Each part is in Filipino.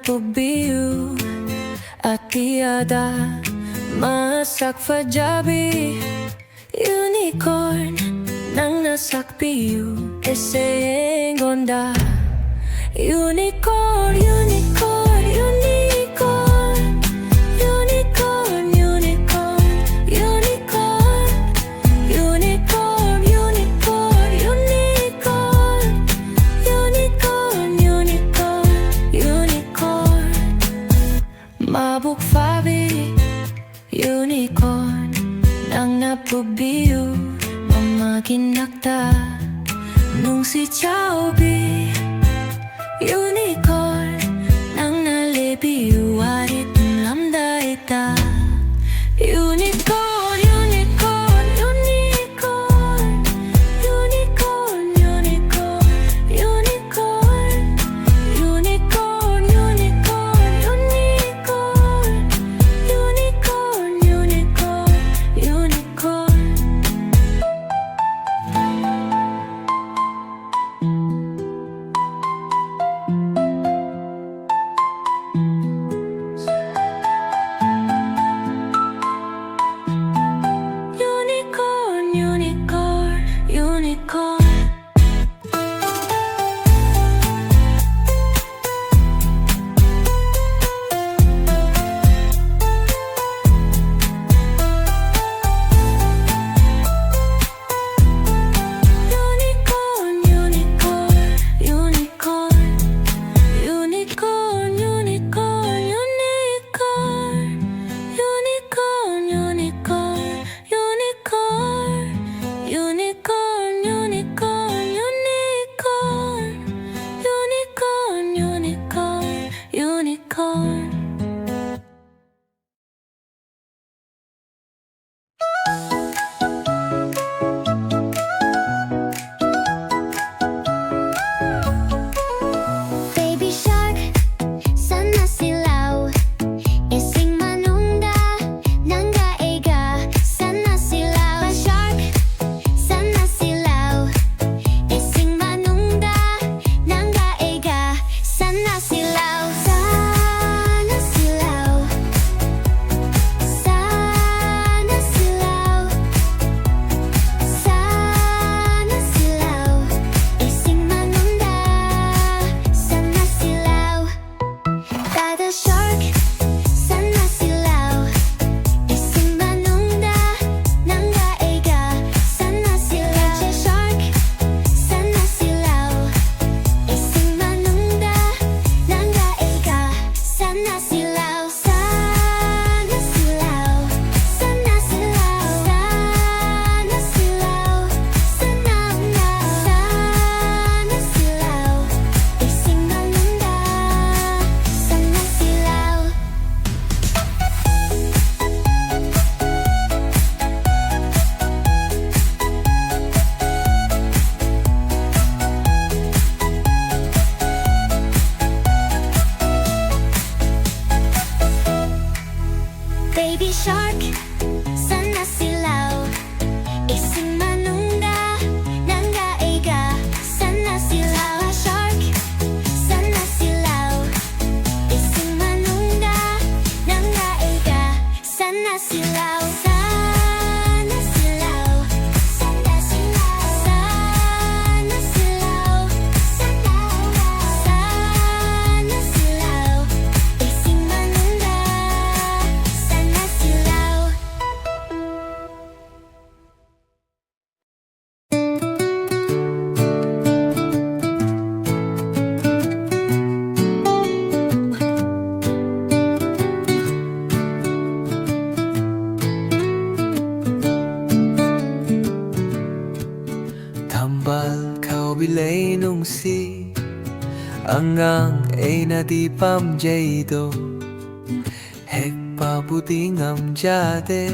pubiu at tiada masak fajabi unicorn nang nasakpiu eseng gonda unicorn unicorn unicorn unicorn unicorn unicorn unicorn unicorn unicorn unicorn unicorn unicorn mabuk fabi unicorn nang napubiu mamaginakta nung si Koubi unicorn nang nalibiu arit lamda ita unicorn unicorn unicorn unicorn unicorn unicorn unicorn unicorn unicorn unicorn unicorn unicorn unicorn unicorn Baby shark, sana silaw. Ising manungda, nanggaega, sana silaw. Shark, sana silaw. Ising manungda, nanggaega, sana silaw. Sana silaw. Sana silaw. Sana silaw. Ising manungda, sana silaw. Dada shark, sana silaw. Ising manungda, nanggaega, sana silaw. Eche shark, sana silaw. Ising manungda, nanggaega, sana silaw. Sana silaw. Sana silaw. Sana silaw. Sana silaw. Ising manungda, sana silaw. Baby shark, sana silaw. Ising manungda, nanggaega, sana silaw. Shark, sana silaw. Ising manungda, nanggaega, sana silaw. Sana silaw. Sana silaw. Sana silaw. Sana silaw. Ising manungda, sana silaw. Thambal Koubi Leinungshi Angang ay nadipam jaydo Hekpa butingam jade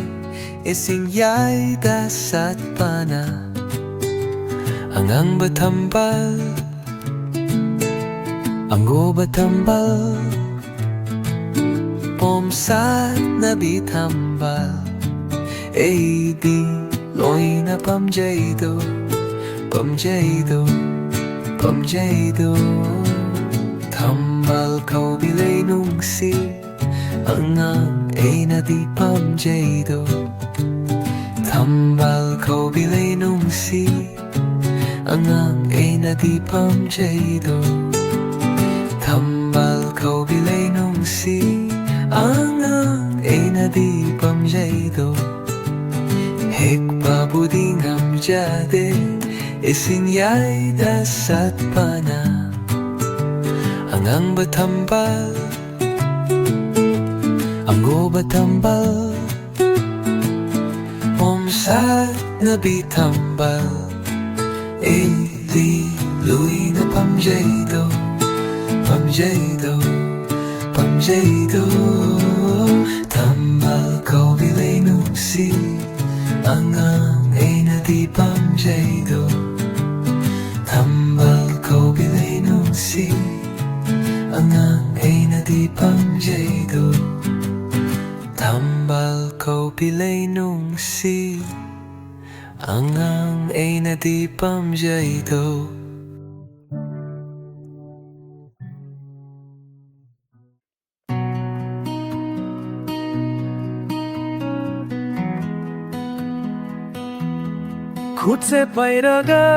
Ising yay dasat pana Angang batambal Anggo batambal Pomsat nabi thambal Ay di loy na pamjaydo Pamjaydo Thambal Thambal Koubi Leinungshi Angang ay nadipam jado Thambal Koubi Leinungshi Angang ay nadipam jado Thambal Koubi Leinungshi Angang ay nadipam jado Hekpa buding amjade Isinyay dasat pana Angang batambal Ango batambal Omsat na bitambal Eli lui na pamjado Pamjado Pamjado Thambal Koubi Leinungshi Angang ay nadipam jado Thambal Koubi Leinungshi Angang ay nadipam jado Thambal Koubi Leinungshi Angang ay nadipam jado खुद से पैरगा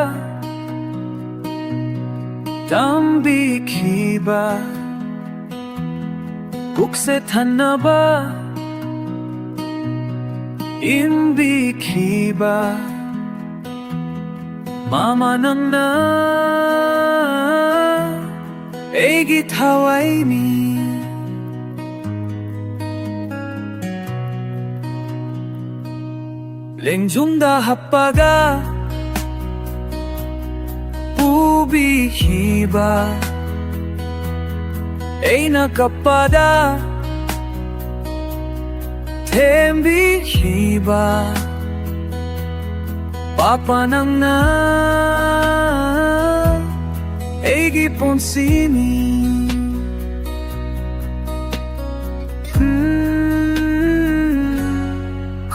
Lambi kiba Buk se Tenawa Imbi kiba Mama nang na Egi tawai mi Lengjungda happaga Koubi hiba Eina kapada Tembi hiba Papa nang na Egi ponsimi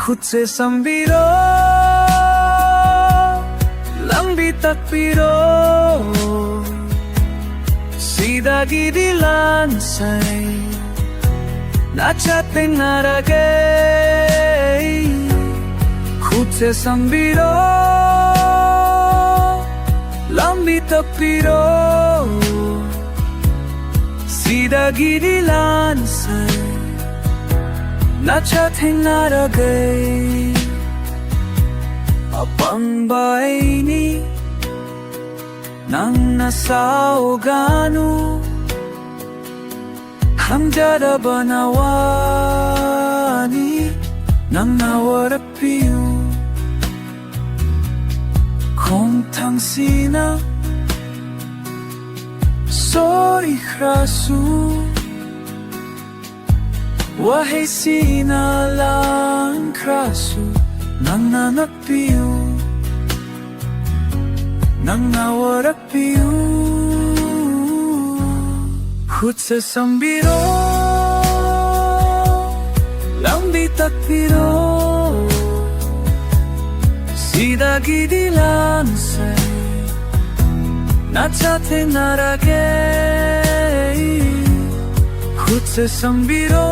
खुद से संबीरो लंबी तकपीरो सीधा गिरिलान से नाचते नारगे खुद से संबीरो लंबी तकपीरो सीधा गिरिलान से Nachating naragay Apang baini Nang nasauganu Hamjada banawani Nang nawarapiyo Kung tangsina Sorry krasu Wahai sinalang kraso Nang nanakpiyo Nang nawarakpiyo Hut sa sambiro Lambi takpiro Sida gidilan say Natsate naragay Hut sa sambiro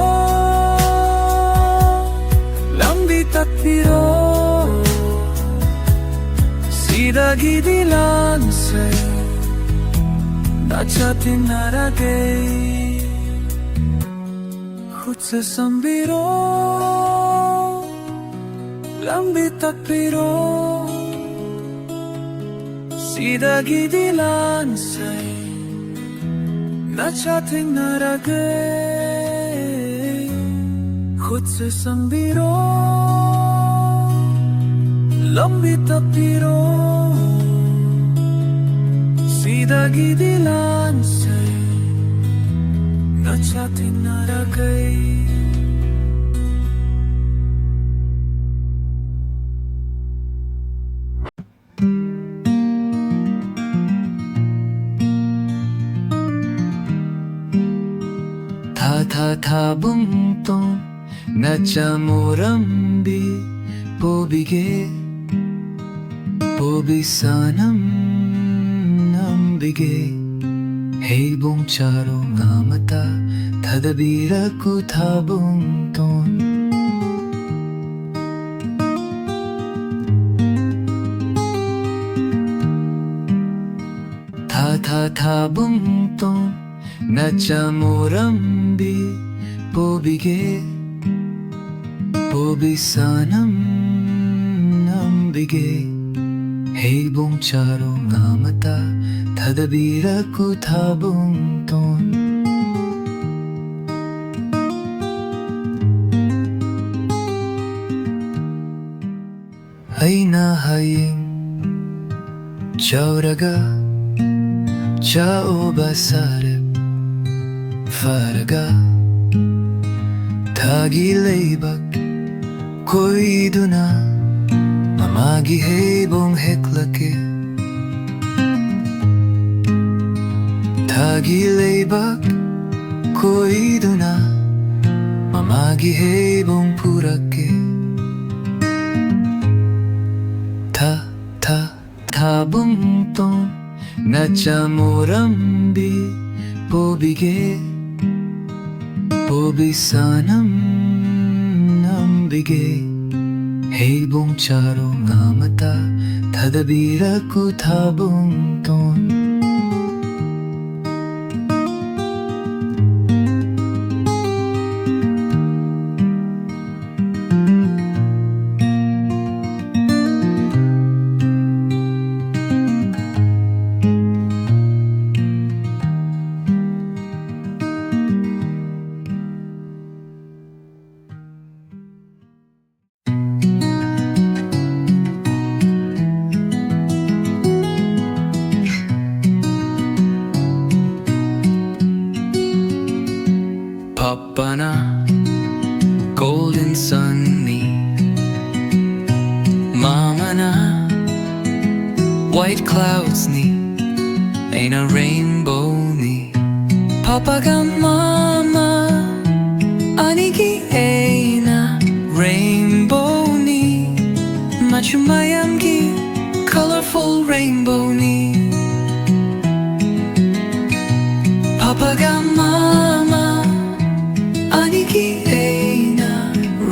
Lambi takpiro Sida gidilan say Nachating naragay Hut sa sambiro Lambi takpiro Sida gidilan say Nachating naragay Khud se sambiro Lambi takpiro Sida gidilan say Nachating naragay Thabungton Nachamurambi Pobige Pobisanam Nambige Heibong-charo nga mata Tadabira ko Thabungton Thabungton Nachamorambi Pobige Pobisanam Nambige Heibong-charo nga mata Tadabira ko Thabungton Ay nahaying Chauraga Chao basarip Faraga Tagilaybak Koiduna Mamagi heibong heklake Tagilaybak Koiduna Mamagi heibong purake Thabungton Nachamorambi Pobige Pobisanam Nambige Heibong-charo nga mata Tadabira ko Thabungton Papa na golden sun ni Mama na white clouds ni Ain't a rainbow ni Papa ga mama Anigi aina rainbow ni Machumayam gi colorful rainbow ni Papa ga mama Anigi aina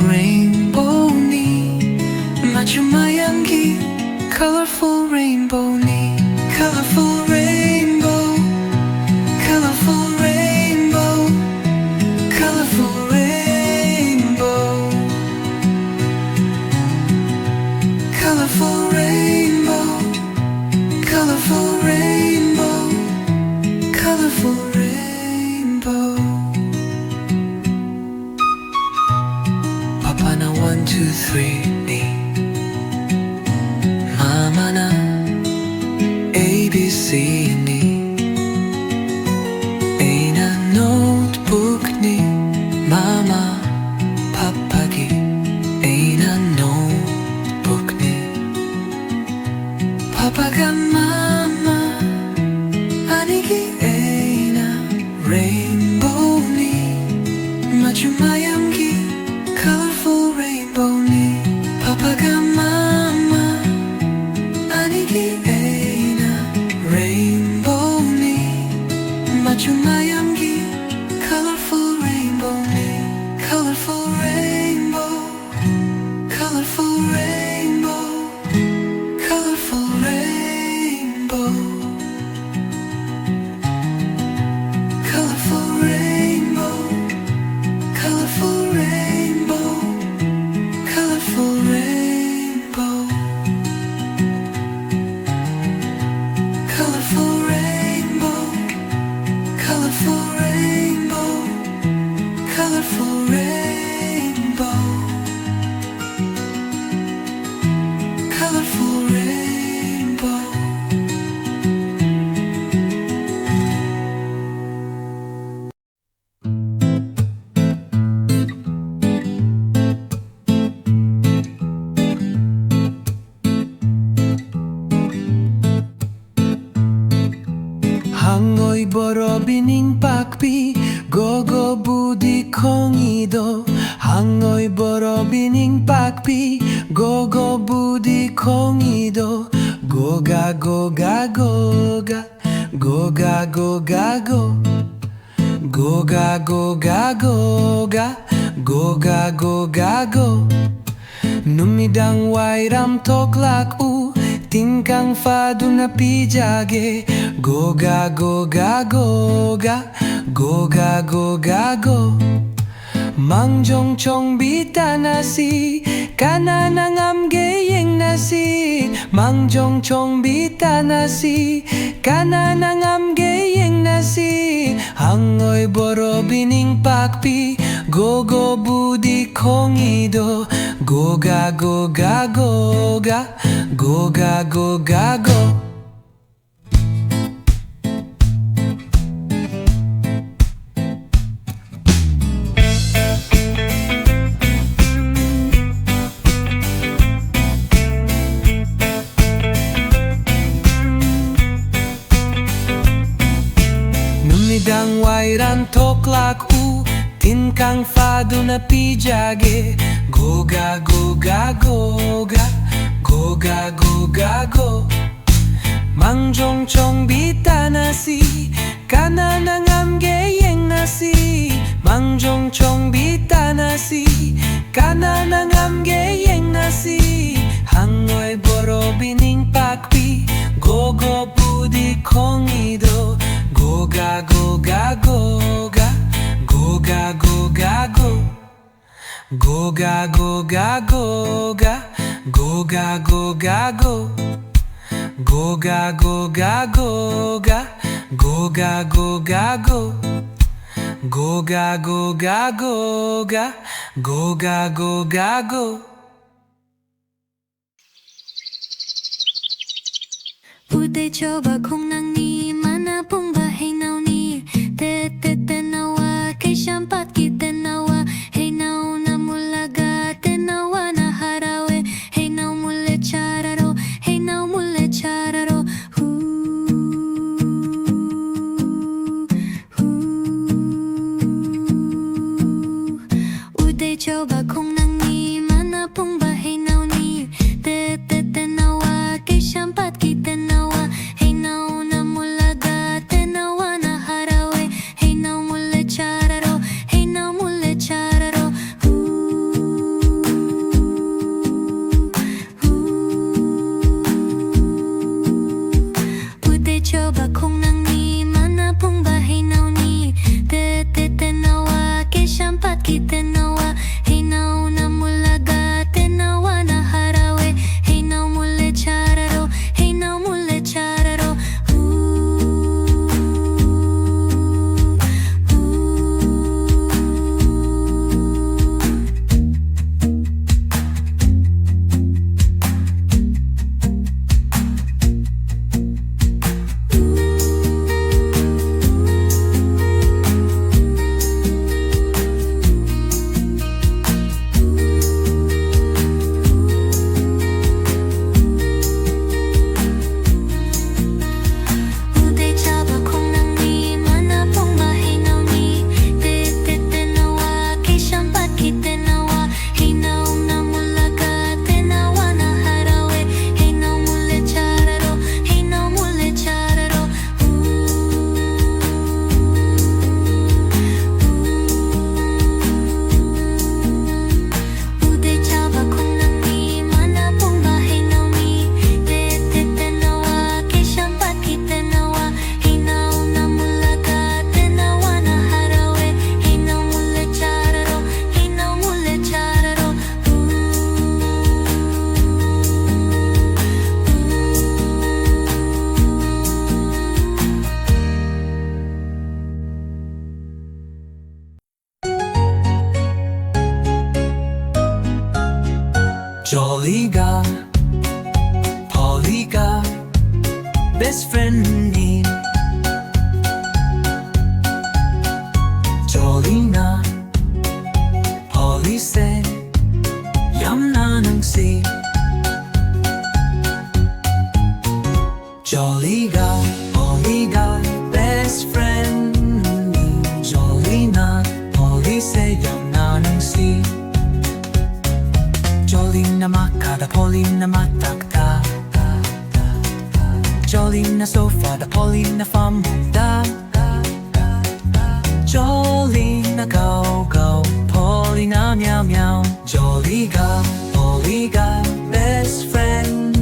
rainbow ni Machumayam gi colorful rainbow ni Colorful rainbow Colorful rainbow Colorful rainbow Colorful rainbow Colorful rainbow Colorful rainbow Papa na 1, 2, 3 ni Mama na ABC ni Ain't a notebook ni Mama Papa gi Ain't a notebook ni Papa ga mama Anigi ain't a rainbow ni Machumayam gi colorful rainbow ni Papa ga mama Anigi ain't a rainbow ni Machumayam gi colorful rainbow ni Colorful rainbow Colorful rainbow Colorful rainbow Colorful rainbow Colorful rainbow Colorful rainbow Colorful rainbow Colorful rainbow Colorful rainbow Colorful rainbow Hangoi Borabi Ningpakpi Gogo budi kongido Hangoi Borabi Ningpakpi Gogo budi kongido Goga goga goga Goga goga go. Goga goga goga. Goga goga go. Numidang wairam toklak u. Tingkang fadu na pijage. Goga goga goga. Goga goga go. Mangjong chong bita nasi. Kana nangam geyeng nasi. Mangjong chong bita nasi. Kana nangam geyeng nasi. Hangoi Borabi Ningpakpi. Gogo budi kongido. Goga goga goga. Goga goga go. Numidang wairan toklak u. Tinkang fadu na pijage. Goga goga goga. Goga goga go. Mangjong chong bita nasi. Kana nangam geyeng nasi. Mangjong chong bita nasi. Kana nangam geyeng nasi. Hangoi Borabi Ningpakpi. Gogo budi kongido. Goga goga goga. Goga goga go. Goga goga goga. Goga goga go. Goga goga goga. Goga goga go. Goga goga goga. Goga goga go. Uday coba kung nang ni mana pong bahay now ni Tenawa kay siyampat ki Tenawa. Hey now na mulaga Tenawa na harawe. Hey now mule chararo. Hey now mule chararo. Uday coba kung nang ni mana pong bahay now ni Tenawa kay siyampat ki Tenawa. Hey now na mulaga Tenawa na harawe. Hey now mule chararo. Hey now mule chararo. Uday coba kung nang ni mana pong bahay now ni Tenawa kay siyampat ki Tenawa. Hey now na mulaga Tenawa na harawe. Hey now mule chararo. Hey now mule chararo. Uday coba kung nang ni mana pong bahay now ni Tenawa kay siyampat ki Tenawa. Hey now na mulaga Tenawa na harawe. Hey now mule chararo. Hey now mule chararo. Uday coba kung nang ni mana pong bahay now ni Tenawa kay siyampat ki Tenawa. Hey now na mulaga Tenawa na harawe. Hey now mule chararo. Hey now mule chararo. Jolly-ga, Polly-ga, best friend ni. Jolly na, Polly say, yum na nang si. Jolly-ga, Polly-ga, best friend ni. Jolly na, Polly say, yum na nang si. Jolly na makada, Polly na matakta. Jolly na sofa da Polly na famunda Jolly na go go Polly na meow meow Jolly ga best friend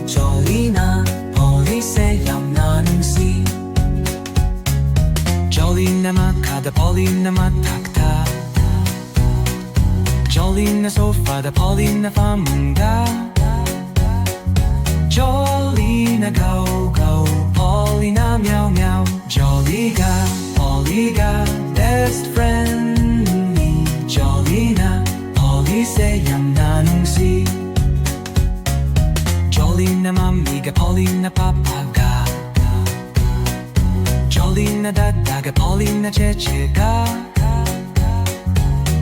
Jolly na Polly say yam na nung si Jolly na maka da Polly na matakta Jolly na sofa da Polly na famunda Jolly na go go Polly na meow meow Jolly ga best friend Jolly na Polly say yam na nung si Jolly na mami ga Polly na papa ga Jolly na dada ga Polly na cheche ga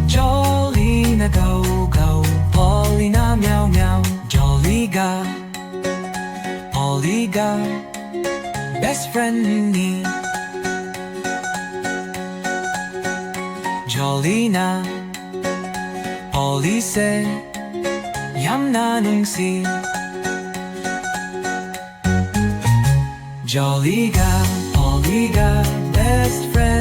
Jolly na go go Polly na meow meow Jolly ga best friend ni Jolly na Polly say yam na nung si Jolly ga best friend